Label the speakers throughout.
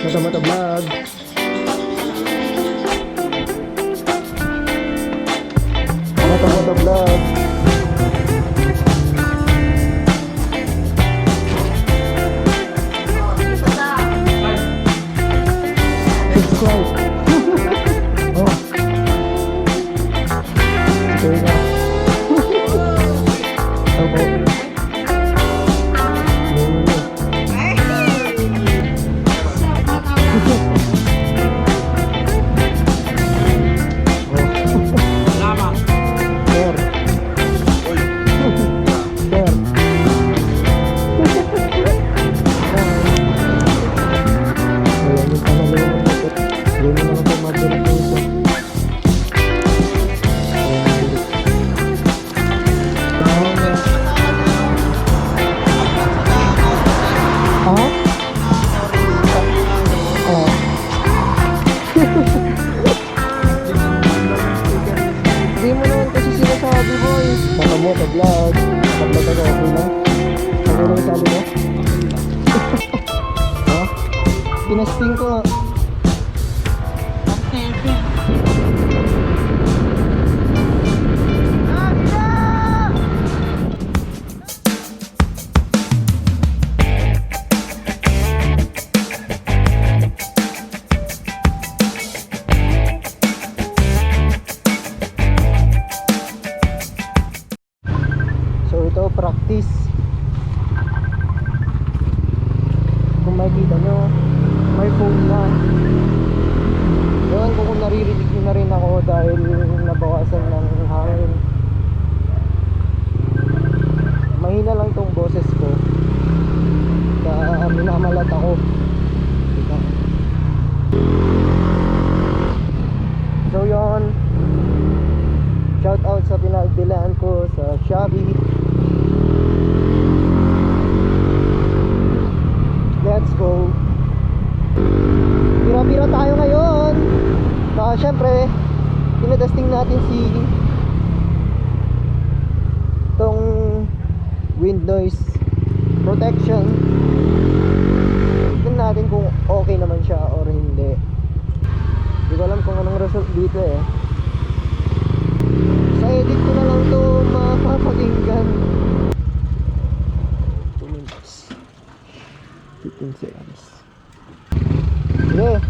Speaker 1: Mata-mata vlog. Mata-mata vlog. Subscribe. Oh. Sige na. Opo. Hindi mo naman kasi sinasabi, boy. Baka mo, ka-vlog. Ka-vlog ako, okay lang. Ano lang sabi mo? Ha? Pinasting ko nga. So ito, practice. Kung makikita nyo, may phone na. Ewan ko kung naririnig nyo na rin ako dahil nabawasan ng hangin. Mahina lang tong boses ko. Kaya minamalat ako. Diba? So yun, shout out sa pinagbilaan ko sa Shopee. Let's go. Pira-pira tayo ngayon. Syempre, tinetesting natin si tong wind noise protection. Tignan natin kung okay naman siya or hindi. Hindi ko alam kung anong result dito eh. Sa edit ko na lang to mapapakinggan. 2 minutes 15 seconds. Yeah.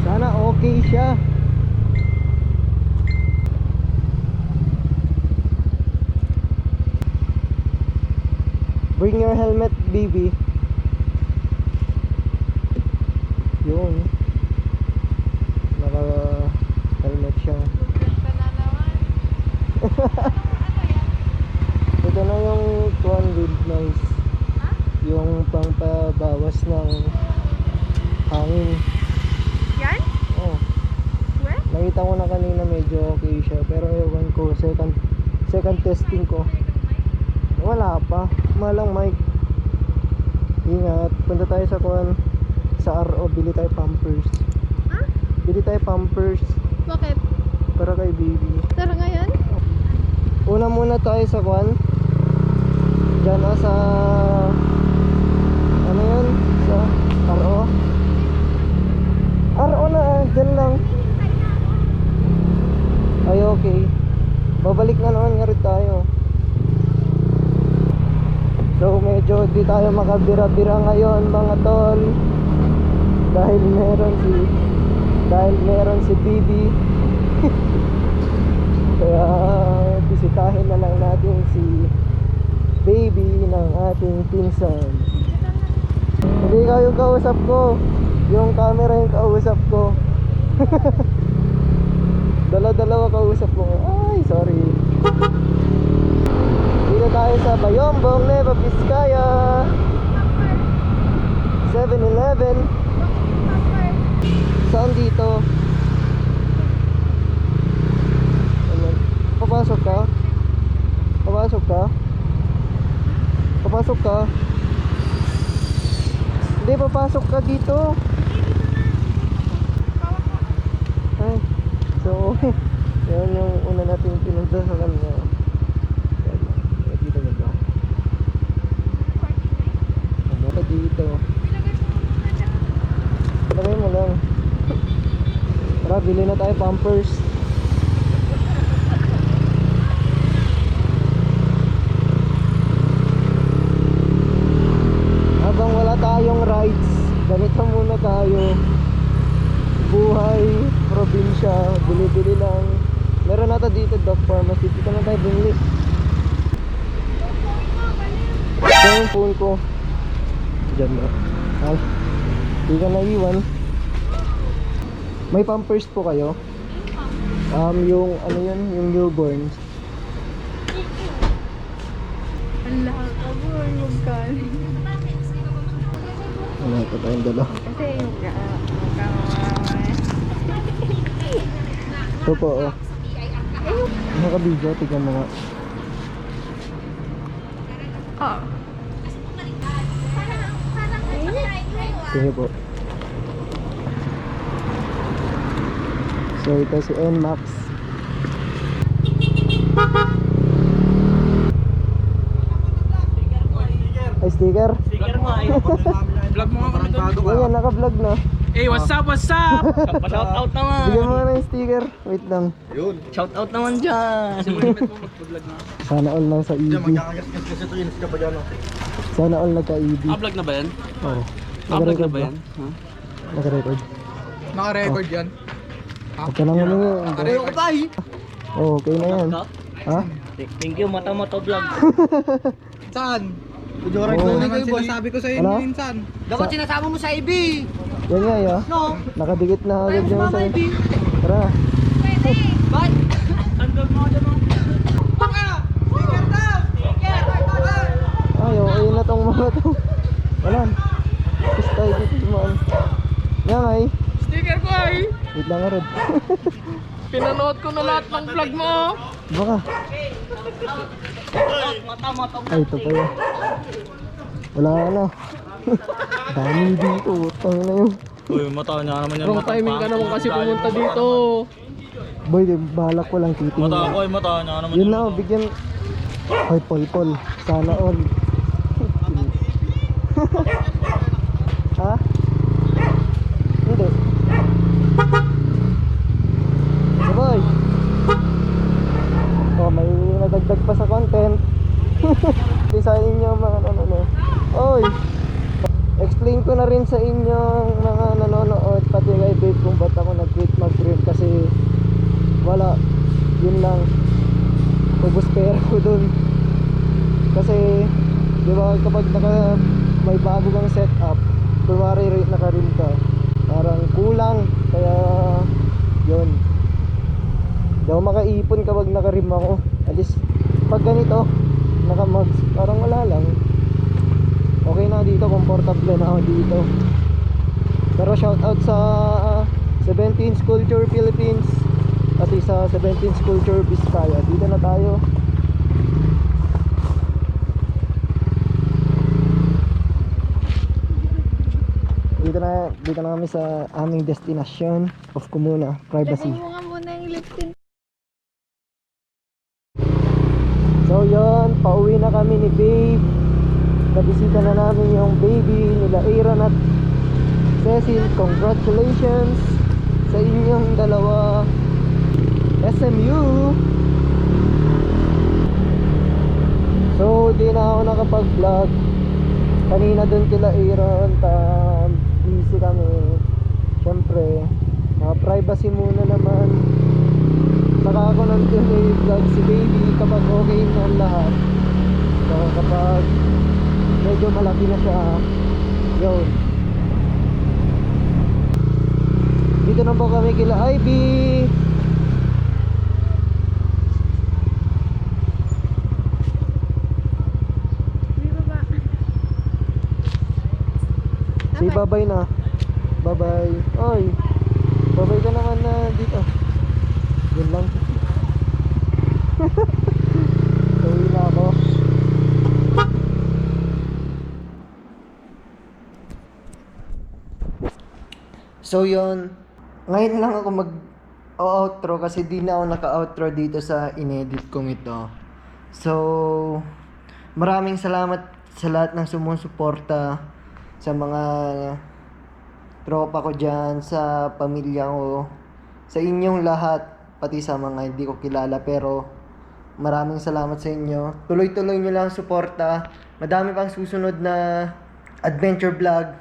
Speaker 1: Sana okay siya. Bring your helmet, baby. Yun. Naka-helmet siya. Ito na yung tuwan with noise. Yung pangpabawas ng hangin.
Speaker 2: Yan?
Speaker 1: Oh.
Speaker 2: Where?
Speaker 1: Nakita ko na kanina medyo okay siya. Pero ewan ko, second testing ko. Wala pa. Malang mic. Ingat. Punta tayo sa kuwan. Sa RO, bili tayo pampers.
Speaker 2: Ha?
Speaker 1: Bili tayo pampers.
Speaker 2: Bakit?
Speaker 1: Para kay baby.
Speaker 2: Tara ngayon?
Speaker 1: Una muna tayo sa kuwan. Diyan sa ano yun? Sa RO. RO na. Diyan lang. Ay okay. Babalik na naman nga rin tayo. So medyo di tayo makabira-bira ngayon mga tol. Dahil meron si Bibi. Kaya bisitahin na lang natin si baby ng ating pinsan. Hindi kayo kausap ko. Yung camera yung kausap ko. Dala-dalawa kausap ko. Ay, sorry. Dito tayo sa Bayombong, Nueva Vizcaya. 7-Eleven. Saan dito? Ano? Papasok ka? Papasok ka? Papasok ka? Hindi, papasok ka dito. Ay, so, yan yung una natin pinunta sa kanya. Yan, nakikita niyo ba? Ano ka dito? Ilagay mo lang. Tara, bili na tayo Pampers. Habang wala tayong rides, ganito muna tayo. Buhay, probinsya, bili-bili lang. Meron nata dito Doc Pharmacy, dito na tayo bumili. Ito yung phone ko. Diyan na. Ay, di ka naiwan. May Pampers po kayo? Yung ano yun, yung newborn.
Speaker 2: Ang lahat ka po, magkano.
Speaker 1: Ano ito tayong dala?
Speaker 2: Kasi yung
Speaker 1: Ito po, oh. Naka-video, tignan mo nga.
Speaker 2: oh.
Speaker 1: Sige po. So ito si NMAX. Ay, sticker?
Speaker 3: Sticker mo ay. Vlog mo nga kami doon.
Speaker 1: Ayan, naka-vlog na.
Speaker 3: Hey, what's up, what's up? Shout out naman.
Speaker 1: Bigyan mo nga ng sticker. Wait lang.
Speaker 3: Yun. Shout out naman dyan. Simulimit mo mag-vlog na.
Speaker 1: Sana all lang sa EB.
Speaker 3: Magkakagas kasi ito yun. Sika pa dyan.
Speaker 1: Sana all nagka-EB.
Speaker 3: Vlog na ba yan?
Speaker 1: Oo.
Speaker 3: Vlog na
Speaker 1: Naka-record
Speaker 3: ba
Speaker 1: ba?
Speaker 3: yan?
Speaker 1: Naka-record.
Speaker 4: Naka-record yan.
Speaker 1: Huwag ka lang humingi.
Speaker 3: Ayoko ba eh?
Speaker 1: Oo, okay na yan. Ha?
Speaker 3: Thank you, mata-mata vlog.
Speaker 4: Saan?
Speaker 1: Oo.
Speaker 4: Ito naman sinasabi ko sa'yo
Speaker 1: Ano?
Speaker 4: minsan.
Speaker 3: Dapat sinasama mo sa IB.
Speaker 1: Yan nga yun.
Speaker 3: No.
Speaker 1: Nakadikit na agad dyan sa...
Speaker 3: IB.
Speaker 1: Tara.
Speaker 3: Ba't? Tandog mo dyan mo.
Speaker 1: Ay, okay na tong mga to. Wala. Tapos tayo dito sumaan. Nga nga eh.
Speaker 4: Sticker ko ay.
Speaker 1: Wait lang nga Rod.
Speaker 4: Pinanood ko na lahat ng vlog mo.
Speaker 1: Baka.
Speaker 3: Mata-mata vlog.
Speaker 1: Ay, ito pa yun. Wala na. Dami dito. Utang na yun.
Speaker 3: Uy, mata niya naman yan.
Speaker 4: Wrong timing ka naman kasi pumunta dito.
Speaker 1: Boy, balak ko lang titingin.
Speaker 3: Mata ko, mata niya naman.
Speaker 1: Yun na, bigyan. Ay, pol. Sana all. Ha? Hindi. Boy. Oh, may nadagdag pa sa content. Hindi sa inyo mga nanonood. Oy. Explain ko na rin sa inyong mga nanonood pati kay babe kung ba't ako nag-quit mag-print kasi wala. Yun lang. Ubus pera ko dun. Kasi di ba kapag may bago kang setup, kunwari naka-rim ka, parang kulang. Kaya yun. Di ako makaipon kapag naka-rim ako. At least pag ganito naka-mags, parang wala lang. Okay na dito, comfortable na ako dito. Pero shoutout sa 17's Culture Philippines at sa 17's Culture Vizcaya. Dito na tayo. Dito na kami sa aming destination of Comuna, privacy.
Speaker 2: Lagay mo nga muna yung lip tint.
Speaker 1: So yun, pauwi na kami ni babe. Nabisita na namin yung baby nila Aaron at Cecil. Congratulations sa inyong dalawa. SMU. So di na ako nakapag-vlog. Kanina dun kila Aaron, busy kami. Siyempre privacy muna naman. Saka ako nandun i-vlog si baby kapag okay na ang lahat. So kapag medyo malaki na siya, yun. Dito na po kami kila Ivy.
Speaker 2: May baba.
Speaker 1: Say bye-bye na. Bye-bye. Oy, bye-bye ka naman na dito. Yun lang. Uwi na ako. So yun, ngayon lang ako outro kasi di na ako naka-outro dito sa inedit kong ito. So, maraming salamat sa lahat ng sumusuporta, sa mga tropa ko dyan, sa pamilya ko, sa inyong lahat, pati sa mga hindi ko kilala, pero maraming salamat sa inyo. Tuloy-tuloy nyo lang suporta. Madami pang susunod na adventure vlog.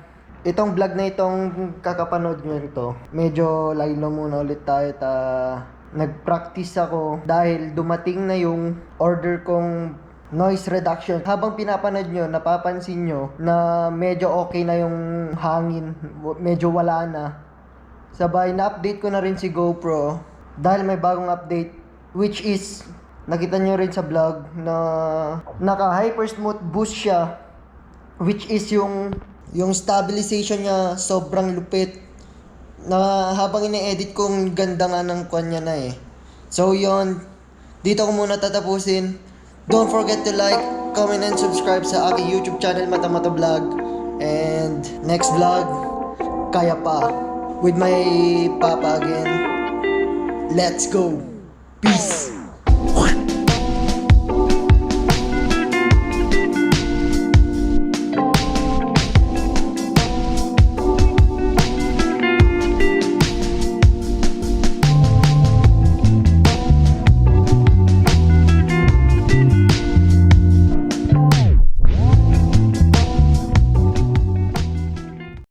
Speaker 1: Itong vlog na itong kakapanood nyo ito, medyo laylo muna ulit tayo nag-practice ako dahil dumating na yung order kong noise reduction. Habang pinapanood nyo, napapansin nyo na medyo okay na yung hangin, medyo wala na. Sabay, na-update ko na rin si GoPro dahil may bagong update, which is, nakita nyo rin sa vlog na naka hyper smooth boost siya, which is yung stabilization niya sobrang lupit na habang ine-edit kong ganda nga ng kanya na eh. So yon, dito ko muna tatapusin. Don't forget to like, comment, and subscribe sa aking YouTube channel Mata Mata Vlog. And next vlog, kaya pa, with my papa again. Let's go! Peace!